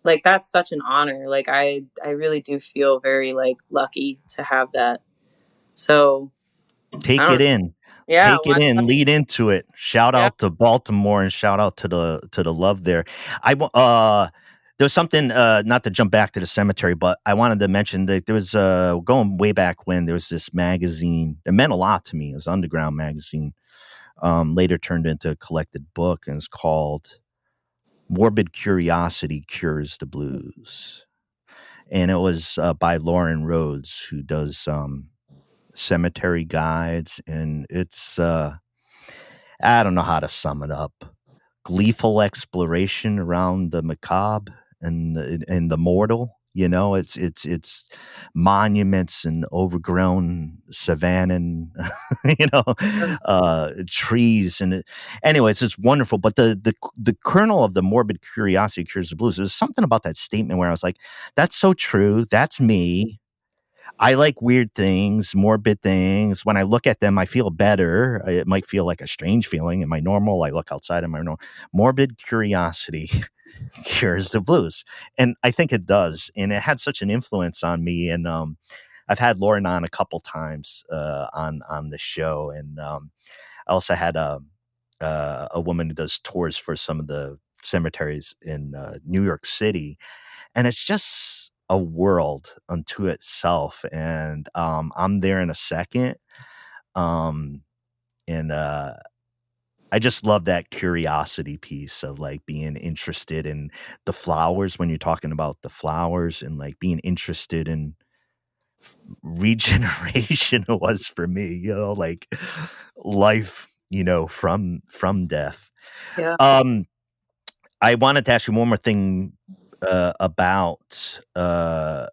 like, that's such an honor. Like, I really do feel very like lucky to have that. So I Take don't it know. in. Yeah, Take it in. Lead into it. Shout yeah. out to Baltimore and shout out to the love there. There's something, not to jump back to the cemetery, but I wanted to mention that there was, going way back when, there was this magazine that meant a lot to me. It was an underground magazine. Later turned into a collected book, and it's called Morbid Curiosity Cures the Blues. And it was, by Lauren Rhodes, who does, cemetery guides, and it's, I don't know how to sum it up. Gleeful exploration around the macabre and the mortal. It's monuments and overgrown savanna, and, you know, trees, and anyways, it's wonderful. But the kernel of the morbid curiosity cures the blues. There's something about that statement where I was like, "That's so true. That's me." I like weird things, morbid things. When I look at them, I feel better. It might feel like a strange feeling. Am I normal? I look outside. Am I normal? Morbid curiosity cures the blues, and I think it does. And it had such an influence on me. And I've had Lauren on a couple times on the show, and I also had a woman who does tours for some of the cemeteries in New York City, and it's just a world unto itself. And I'm there in a second, um, and I just love that curiosity piece of like being interested in the flowers when you're talking about the flowers, and like being interested in regeneration was for me, like life, from death. Yeah. Um, I wanted to ask you one more thing about uh,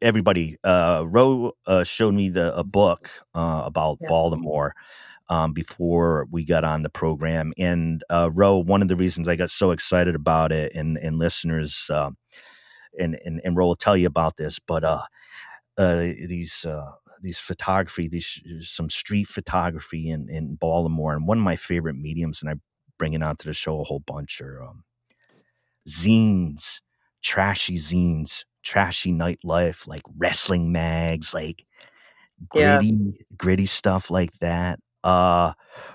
everybody. Ro showed me a book about Yeah. Baltimore before we got on the program, and Ro, one of the reasons I got so excited about it, and listeners, and Ro will tell you about this, but these photography, these some street photography in Baltimore, and one of my favorite mediums, and I bring it onto the show a whole bunch, are zines, trashy nightlife, like wrestling mags, like Yeah. gritty stuff like that.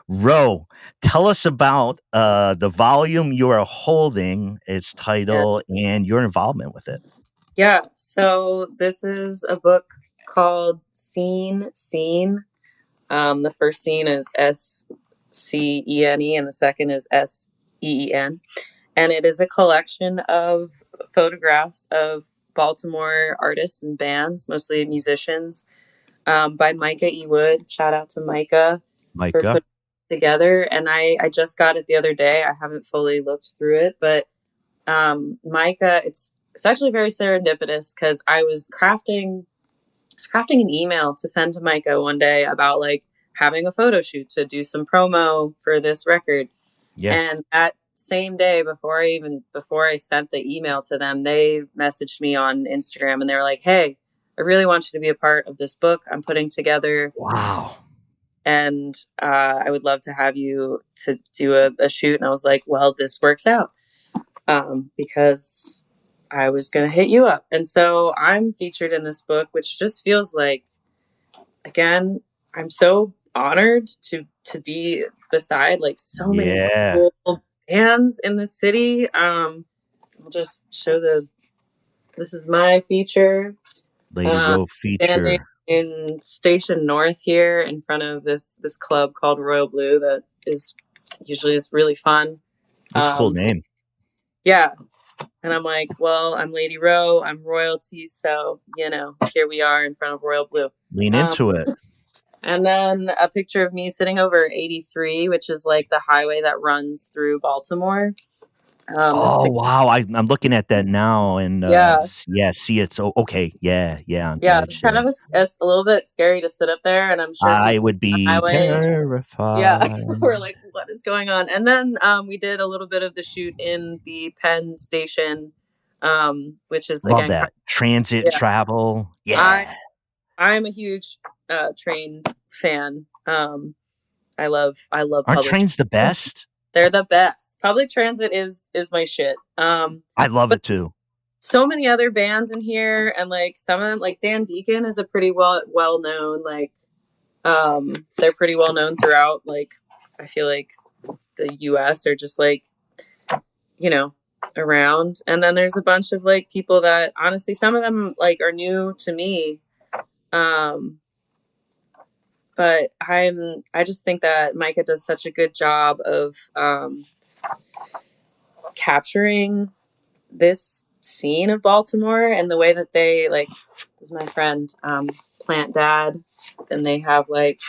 Ro, tell us about the volume you are holding, its Yeah. title, and your involvement with it. Yeah. So this is a book called Scene. The first scene is SCENE, and the second is SEEN. And it is a collection of photographs of Baltimore artists and bands, mostly musicians, by Micah E. Wood. Shout out to Micah for Micah, putting it together. And I just got it the other day. I haven't fully looked through it, but Micah, it's actually very serendipitous because I was crafting an email to send to Micah one day about like having a photo shoot to do some promo for this record. yeah, And that same day, before I sent the email to them, they messaged me on Instagram and they were like, "Hey, I really want you to be a part of this book I'm putting together, wow, and I would love to have you to do a shoot." And I was like, "Well, this works out because I was going to hit you up." And so I'm featured in this book, which just feels like, again, I'm so honored to be beside like so many yeah, cool bands in the city. I'll just show this is my feature. Lady Um, Ro Standing feature. in Station North here in front of this club called Royal Blue that is really fun. That's a cool name. Yeah. And I'm like, well, I'm Lady Ro, I'm royalty, so here we are in front of Royal Blue. Lean Um, into it. And then a picture of me sitting over 83, which is like the highway that runs through Baltimore. This Oh picture, wow, I'm looking at that now, and yeah, yeah, see it's okay, yeah, on the yeah, it's edge kind there. of a little bit scary to sit up there, and I'm sure I people would on the be highway, yeah, terrified. we're like, what is going on? And then we did a little bit of the shoot in the Penn Station, which is Love again, that transit yeah, travel. I Yeah, I'm a huge train fan. I love aren't public. trains the best? They're the best. Public transit is my shit. I love But it too. so many other bands in here, and like some of them, like Dan Deacon is a pretty well known. Like, they're pretty well known throughout. Like, I feel like the U.S. or just like you know around. And then there's a bunch of like people that honestly, some of them like are new to me. Um, but I just think that Micah does such a good job of capturing this scene of Baltimore and the way that they like this is my friend Plant Dad, and they have like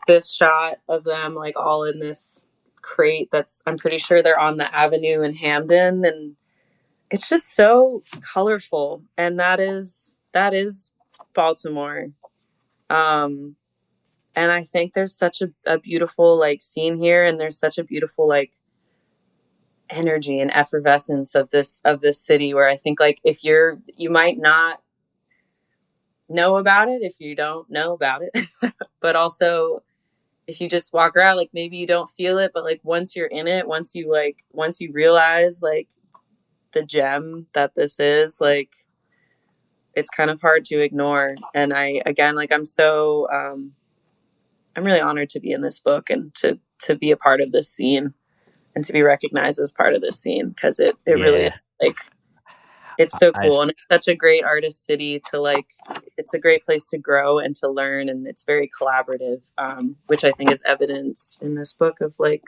this shot of them like all in this crate that's I'm pretty sure they're on the avenue in Hamden, and it's just so colorful, and that is Baltimore. um and I think there's such a beautiful like scene here, and there's such a beautiful like energy and effervescence of this city where I think like if you might not know about it if you don't know about it. But also if you just walk around, like maybe you don't feel it, but like once you're in it, once you realize like the gem that this is, like it's kind of hard to ignore. And I, again, like I'm really honored to be in this book and to be a part of this scene and to be recognized as part of this scene, because it really is Yeah. like, it's so I, cool, and it's such a great artist city to like, it's a great place to grow and to learn, and it's very collaborative, which I think is evidenced in this book of like,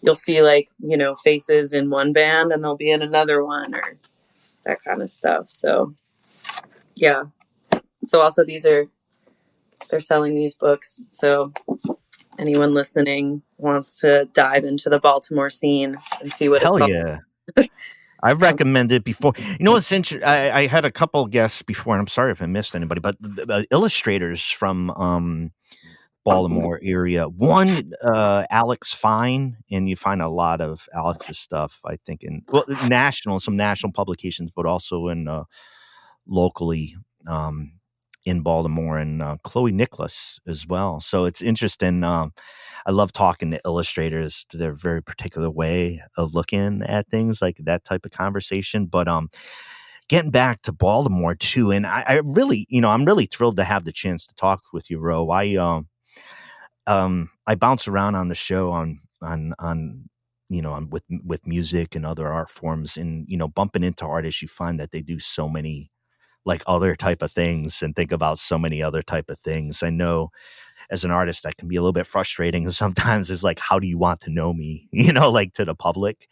you'll see like, you know, faces in one band and they'll be in another one or that kind of stuff. So yeah. So also they're selling these books. So anyone listening wants to dive into the Baltimore scene and see what hell it's all. yeah. I've recommended before. You know what's interesting? I had a couple guests before, and I'm sorry if I missed anybody, but the illustrators from Baltimore area. One, Alex Fine, and you find a lot of Alex's stuff, I think, in some national publications, but also in locally in Baltimore, and Chloe Nicholas as well. So it's interesting. I love talking to illustrators to their very particular way of looking at things, like that type of conversation. But getting back to Baltimore too, and I really, I'm really thrilled to have the chance to talk with you, Ro. I bounce around on the show on with music and other art forms, and bumping into artists, you find that they do so many like other type of things and think about so many other type of things. I know as an artist that can be a little bit frustrating, and sometimes it's like, how do you want to know me, like to the public?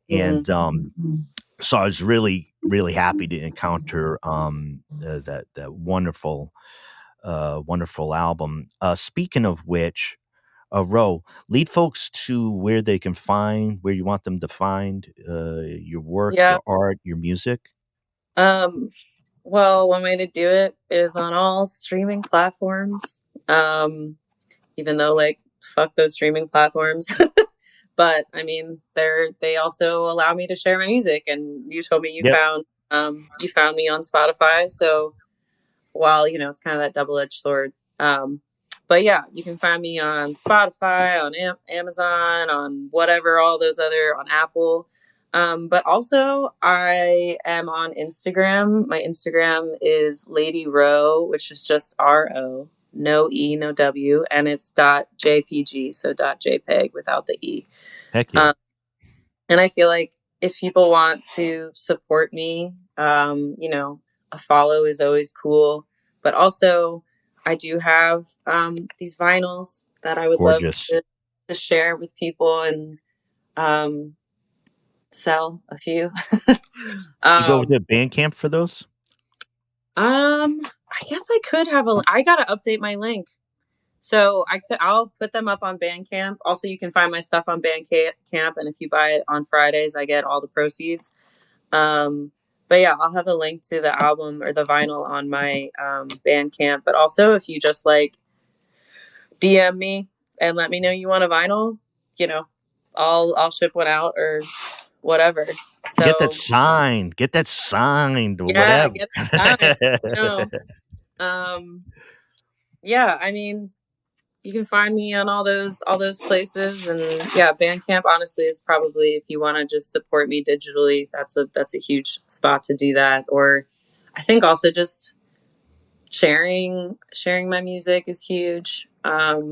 And so I was really, really happy to encounter that wonderful album. Speaking of which, Ro, lead folks to where they can find, where you want them to find your work, Yeah. your art, your music. Well, one way to do it is on all streaming platforms. Even though like fuck those streaming platforms. But I mean, they also allow me to share my music, and you told me Yep. you found me on Spotify. So while it's kind of that double-edged sword. But yeah, you can find me on Spotify, on Amazon, on whatever, all those other, on Apple. But also I am on Instagram. My Instagram is Lady Row, which is just RO, no E, no W, and it's .jpg, so .jpeg without the E. Heck yeah. And I feel like if people want to support me, a follow is always cool. But also, I do have these vinyls that I would love Gorgeous. to share with people and sell a few. You go to Bandcamp for those? I guess I could have I gotta update my link. So I'll put them up on Bandcamp. Also, you can find my stuff on Bandcamp, and if you buy it on Fridays, I get all the proceeds. But yeah, I'll have a link to the album or the vinyl on my Bandcamp. But also, if you just like DM me and let me know you want a vinyl, I'll ship one out or whatever. So Get that signed. Get that signed or yeah, whatever. get that. Yeah, I mean, you can find me on all those places, and yeah, Bandcamp honestly is probably, if you want to just support me digitally, that's a huge spot to do that. Or I think also just sharing my music is huge. Yeah,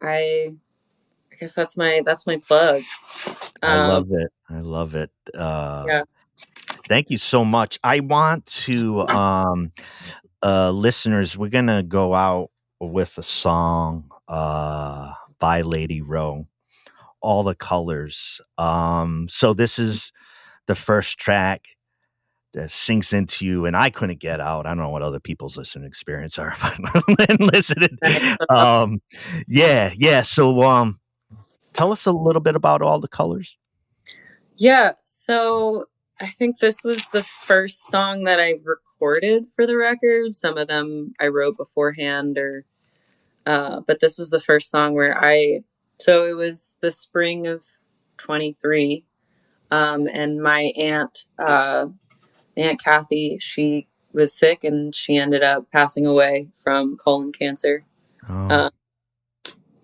I guess that's my plug. I love it. I love it. Yeah. Thank you so much. I want to listeners, we're gonna go out with a song by Lady Row, All the Colors. So this is the first track that sinks into you, and I couldn't get out. I don't know what other people's listening experience are, but listening. Yeah. So tell us a little bit about All the Colors. Yeah, so I think this was the first song that I recorded for the record. Some of them I wrote beforehand, but this was the first song where so it was the spring of 23. And my aunt Aunt Kathy, she was sick and she ended up passing away from colon cancer. Oh.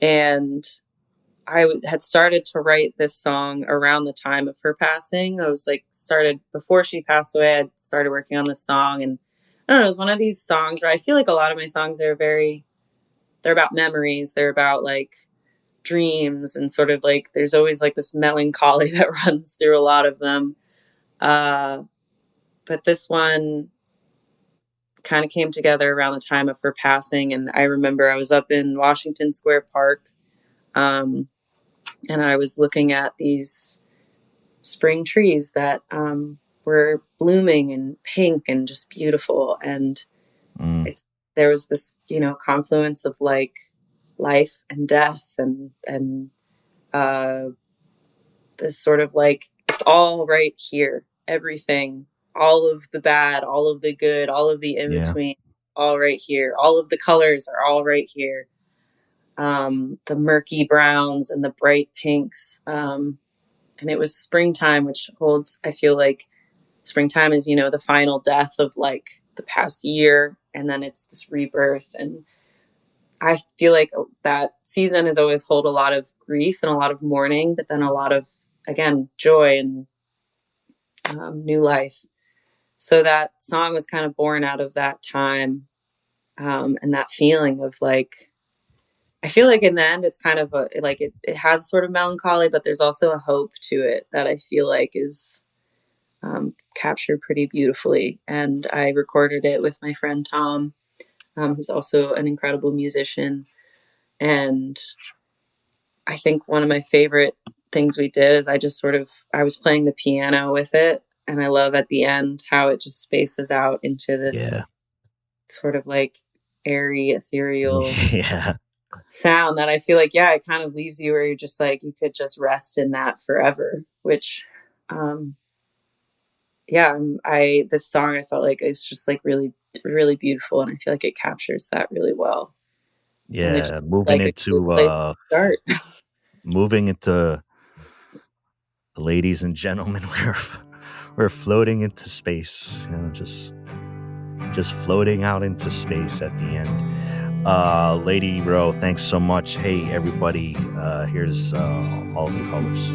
And I had started to write this song around the time of her passing. I was like, started before she passed away, I started working on this song. And I don't know, it was one of these songs where I feel like a lot of my songs are they're about memories. They're about like dreams and sort of like, there's always like this melancholy that runs through a lot of them. But this one kind of came together around the time of her passing. And I remember I was up in Washington Square Park. And I was looking at these spring trees that were blooming and pink and just beautiful. And there was this, confluence of like life and death and this sort of like, it's all right here. Everything, all of the bad, all of the good, all of the in between, all right here. All of the colors are all right here. The murky browns and the bright pinks. And it was springtime, which holds, I feel like springtime is, the final death of like the past year. And then it's this rebirth. And I feel like that season has always hold a lot of grief and a lot of mourning, but then a lot of, again, joy and new life. So that song was kind of born out of that time, and that feeling of like, I feel like in the end, it's kind of it has sort of melancholy, but there's also a hope to it that I feel like is captured pretty beautifully. And I recorded it with my friend Tom, who's also an incredible musician. And I think one of my favorite things we did is I was playing the piano with it. And I love at the end how it just spaces out into this sort of like airy, ethereal sound that I feel like, it kind of leaves you where you're just like, you could just rest in that forever, which, this song, I felt like it's just like really, really beautiful. And I feel like it captures that really well. Yeah. Moving like into, moving into, ladies and gentlemen, we're floating into space, just floating out into space at the end. Lady Row, thanks so much. Hey, everybody, here's all the colors.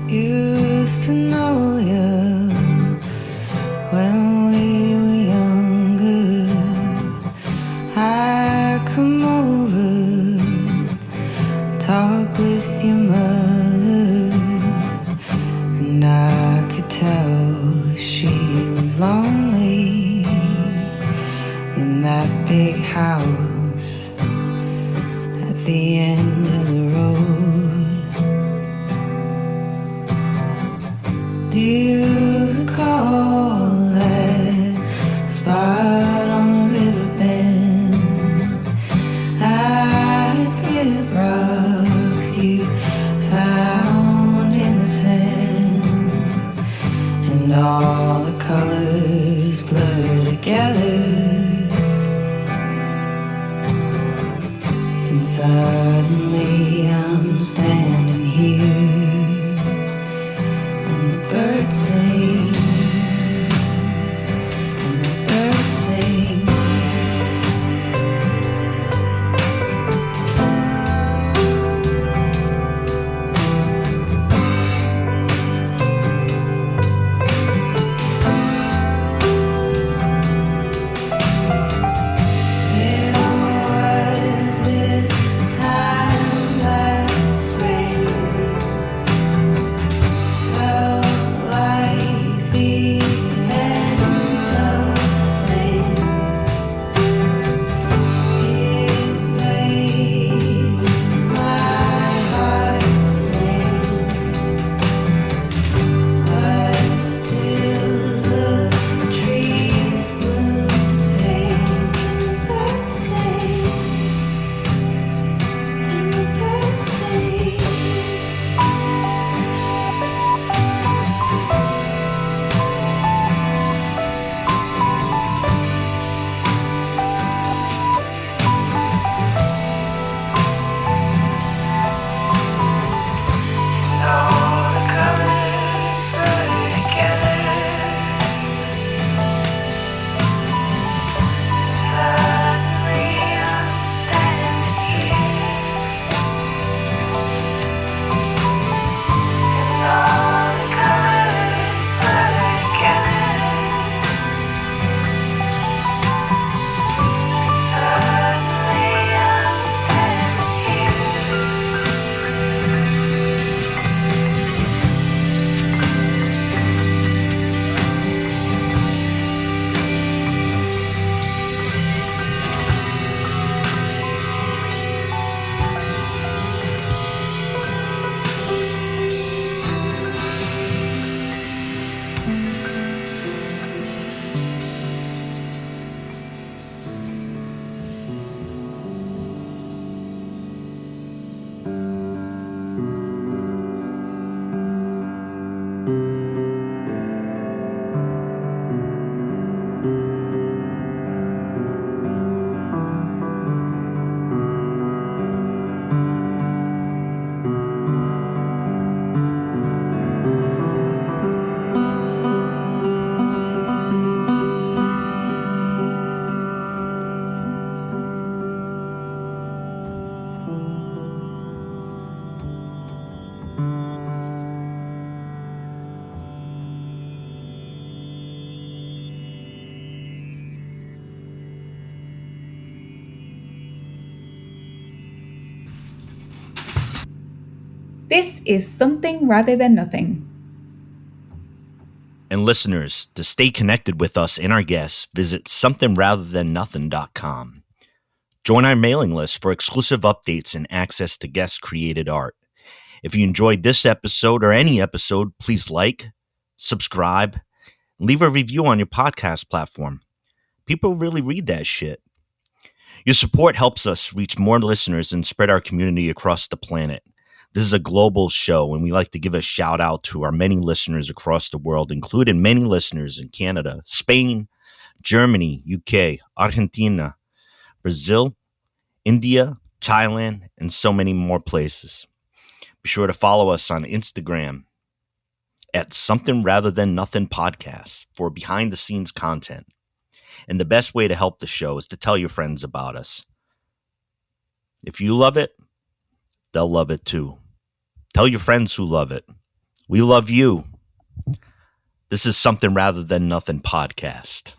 Used to know you when we were younger. I come over, talk with your mother, and I could tell she was lonely in that big house at the end of the road. Do you recall that spot on the river bend? I'd skip rocks you found in the sand, and all the colors blur together, and suddenly I'm standing here. Birds sing, and the birds sing. There was this time last spring, felt like This is Something Rather Than Nothing. And listeners, to stay connected with us and our guests, visit somethingratherthannothing.com. Join our mailing list for exclusive updates and access to guest-created art. If you enjoyed this episode or any episode, please like, subscribe, and leave a review on your podcast platform. People really read that shit. Your support helps us reach more listeners and spread our community across the planet. This is a global show, and we like to give a shout out to our many listeners across the world, including many listeners in Canada, Spain, Germany, UK, Argentina, Brazil, India, Thailand, and so many more places. Be sure to follow us on Instagram at Something Rather Than Nothing Podcast for behind the scenes content. And the best way to help the show is to tell your friends about us. If you love it, they'll love it too. Tell your friends who love it. We love you. This is Something Rather Than Nothing Podcast.